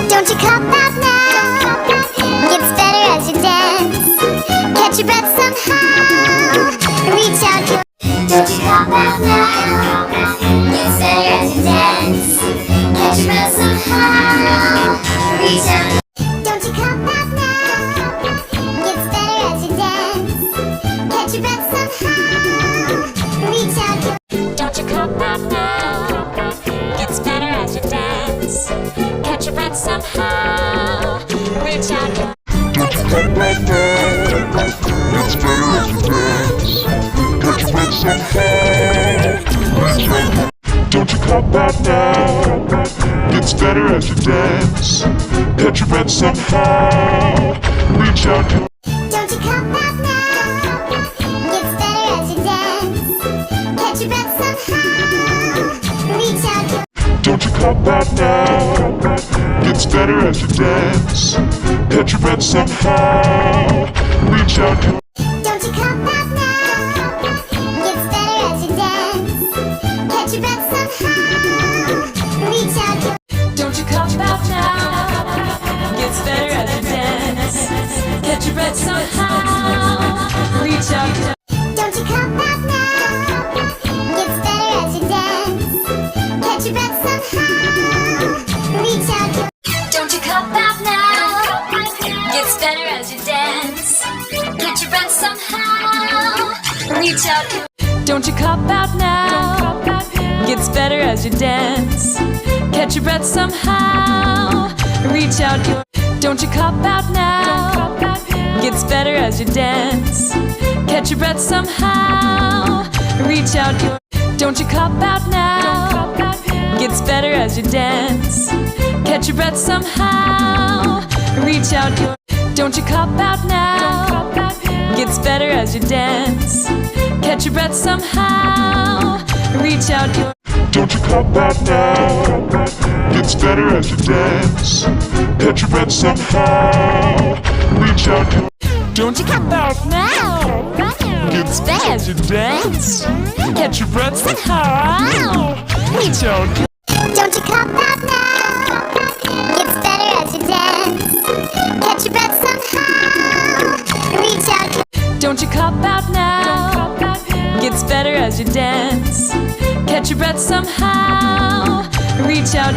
Don't you come back now? Gets better as you dance. Catch your breath somehow. Reach out. Don't you come back now? Gets better as you dance. Catch your breath somehow. Reach out. Don't you come back now? Gets better as you dance. Catch your breath somehow. Reach out. Don't you come back now? Gets better as you dance. Catch your breath somehow. Reach out. Don't you come back now? It's better as you dance. Catch your breath somehow. Reach out. Don't you come back now? It's better as you dance. Catch your breath somehow. Reach out. Don't you come back now? Gets better as you dance. Catch your breath somehow. Reach out. Don't you come back now? It's better as you dance. Catch your breath somehow. Reach out. Don't you come back now? Gets better as you dance. Catch your breath somehow. Reach out. Don't you come back now? Gets better as you dance. Catch your breath somehow. Reach out. Don't you come back now? Gets better as you dance. Catch your breath somehow. Reach out. Don't you come back now? Gets better as you dance. Catch your breath somehow. Reach out. Don't you come back now? Gets better as you dance. Catch your breath somehow. Reach out. Don't you come back now? Gets better as you dance. Catch your breath somehow. Reach out. Don't you come back now? Gets better as you dance. Catch your breath somehow. Reach out. Don't you come back now? Gets better as you dance. Catch your breath somehow. Reach out. Don't you come back now? It's better as you dance. Catch your breath somehow. Reach out. Don't you come back now? Gets better as you dance. Catch your breath somehow. Reach out. Don't you come back now? Gets better as you dance. Catch your breath somehow. Reach out. Don't you come back now? Gets better as you dance. Catch your breath somehow. Reach out.